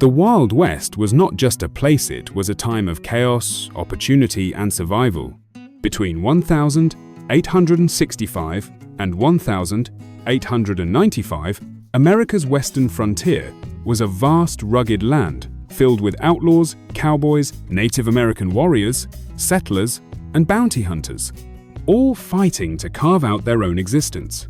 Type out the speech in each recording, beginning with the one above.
The Wild West was not just a place, it was a time of chaos, opportunity, and survival. Between 1865 and 1895, America's western frontier was a vast, rugged land filled with outlaws, cowboys, Native American warriors, settlers, and bounty hunters, all fighting to carve out their own existence.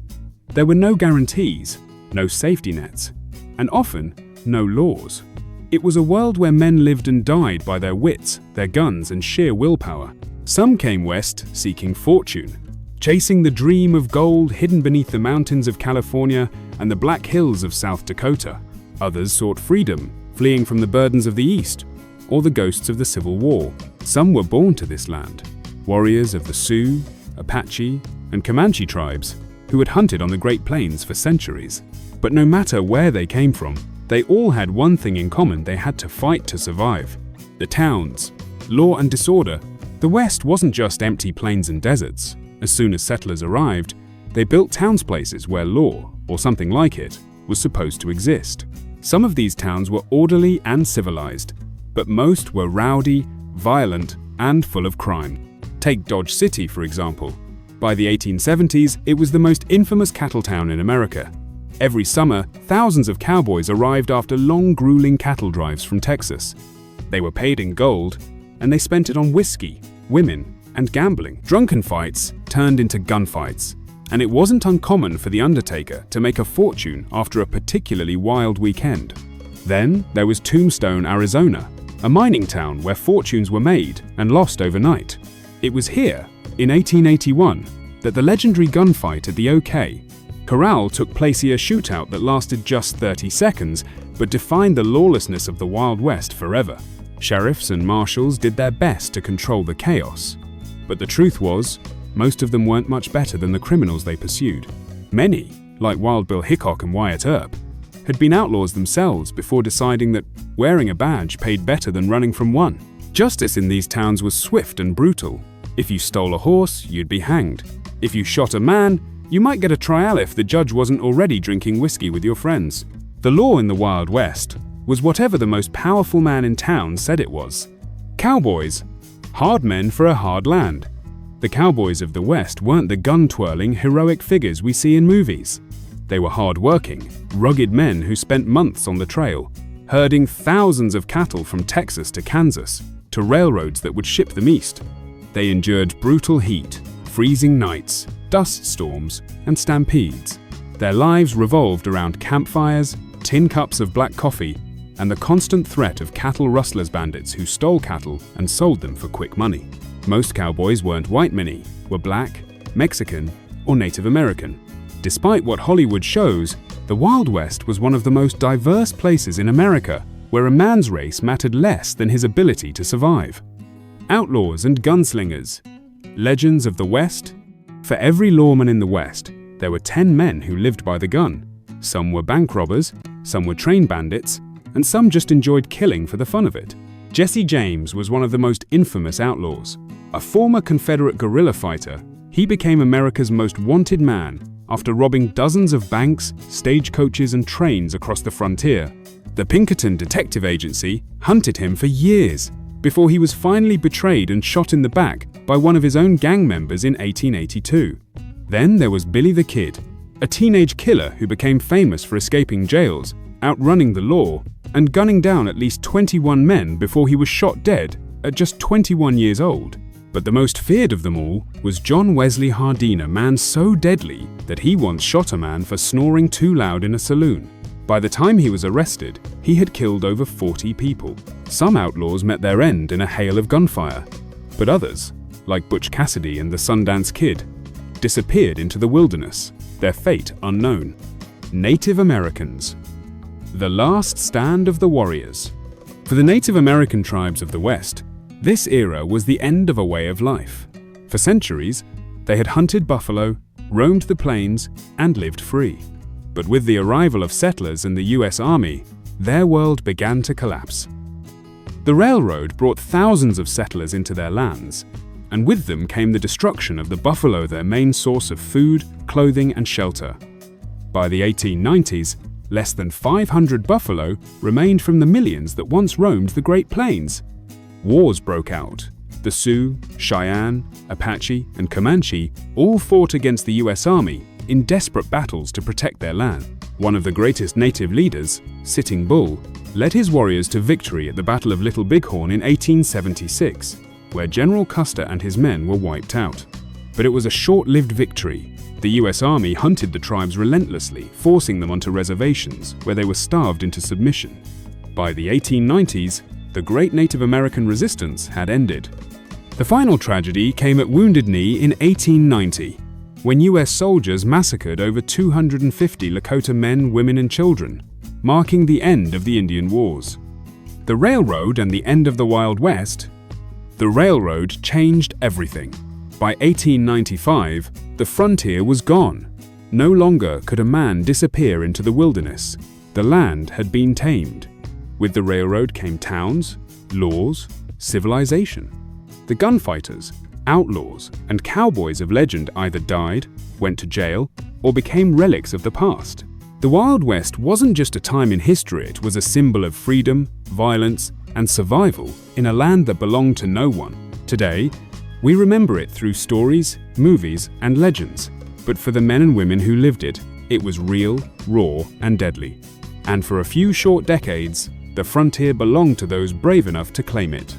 There were no guarantees, no safety nets, and often no laws. It was a world where men lived and died by their wits, their guns, and sheer willpower. Some came west seeking fortune, chasing the dream of gold hidden beneath the mountains of California and the Black Hills of South Dakota. Others sought freedom, fleeing from the burdens of the East or the ghosts of the Civil War. Some were born to this land, warriors of the Sioux, Apache, and Comanche tribes who had hunted on the Great Plains for centuries. But no matter where they came from, they all had one thing in common: they had to fight to survive. The towns, law and disorder. The West wasn't just empty plains and deserts. As soon as settlers arrived, they built townsplaces where law, or something like it, was supposed to exist. Some of these towns were orderly and civilized, but most were rowdy, violent, and full of crime. Take Dodge City, for example. By the 1870s, it was the most infamous cattle town in America. Every summer, thousands of cowboys arrived after long, grueling cattle drives from Texas. They were paid in gold, and they spent it on whiskey, women, and gambling. Drunken fights turned into gunfights, and it wasn't uncommon for the undertaker to make a fortune after a particularly wild weekend. Then there was Tombstone, Arizona, a mining town where fortunes were made and lost overnight. It was here, in 1881, that the legendary gunfight at the OK Corral took place, a shootout that lasted just 30 seconds but defined the lawlessness of the Wild West forever. Sheriffs and marshals did their best to control the chaos, but the truth was, most of them weren't much better than the criminals they pursued. Many, like Wild Bill Hickok and Wyatt Earp, had been outlaws themselves before deciding that wearing a badge paid better than running from one. Justice in these towns was swift and brutal. If you stole a horse, you'd be hanged. If you shot a man, you might get a trial if the judge wasn't already drinking whiskey with your friends. The law in the Wild West was whatever the most powerful man in town said it was. Cowboys, hard men for a hard land. The cowboys of the West weren't the gun-twirling, heroic figures we see in movies. They were hard-working, rugged men who spent months on the trail, herding thousands of cattle from Texas to Kansas, to railroads that would ship them east. They endured brutal heat, freezing nights, dust storms, and stampedes. Their lives revolved around campfires, tin cups of black coffee, and the constant threat of cattle rustlers, bandits who stole cattle and sold them for quick money. Most cowboys weren't white, many were black, Mexican, or Native American. Despite what Hollywood shows, the Wild West was one of the most diverse places in America, where a man's race mattered less than his ability to survive. Outlaws and gunslingers, legends of the West. For every lawman in the West, there were 10 men who lived by the gun. Some were bank robbers, some were train bandits, and some just enjoyed killing for the fun of it. Jesse James was one of the most infamous outlaws. A former Confederate guerrilla fighter, he became America's most wanted man after robbing dozens of banks, stagecoaches, and trains across the frontier. The Pinkerton Detective Agency hunted him for years before he was finally betrayed and shot in the back by one of his own gang members in 1882. Then there was Billy the Kid, a teenage killer who became famous for escaping jails, outrunning the law, and gunning down at least 21 men before he was shot dead at just 21 years old. But the most feared of them all was John Wesley Hardin, a man so deadly that he once shot a man for snoring too loud in a saloon. By the time he was arrested, he had killed over 40 people. Some outlaws met their end in a hail of gunfire, but others, like Butch Cassidy and the Sundance Kid, disappeared into the wilderness, their fate unknown. Native Americans. The last stand of the warriors. For the Native American tribes of the West, this era was the end of a way of life. For centuries, they had hunted buffalo, roamed the plains, and lived free. But with the arrival of settlers and the US Army, their world began to collapse. The railroad brought thousands of settlers into their lands, and with them came the destruction of the buffalo, their main source of food, clothing, and shelter. By the 1890s, less than 500 buffalo remained from the millions that once roamed the Great Plains. Wars broke out. The Sioux, Cheyenne, Apache, and Comanche all fought against the US Army in desperate battles to protect their land. One of the greatest native leaders, Sitting Bull, led his warriors to victory at the Battle of Little Bighorn in 1876, where General Custer and his men were wiped out. But it was a short-lived victory. The US Army hunted the tribes relentlessly, forcing them onto reservations, where they were starved into submission. By the 1890s, the great Native American resistance had ended. The final tragedy came at Wounded Knee in 1890, when US soldiers massacred over 250 Lakota men, women, and children, marking the end of the Indian Wars. The railroad and the end of the Wild West. The railroad changed everything. By 1895, the frontier was gone. No longer could a man disappear into the wilderness. The land had been tamed. With the railroad came towns, laws, civilization. The gunfighters, outlaws, and cowboys of legend either died, went to jail, or became relics of the past. The Wild West wasn't just a time in history, it was a symbol of freedom, violence, and survival in a land that belonged to no one. Today, we remember it through stories, movies, and legends. But for the men and women who lived it, it was real, raw, and deadly. And for a few short decades, the frontier belonged to those brave enough to claim it.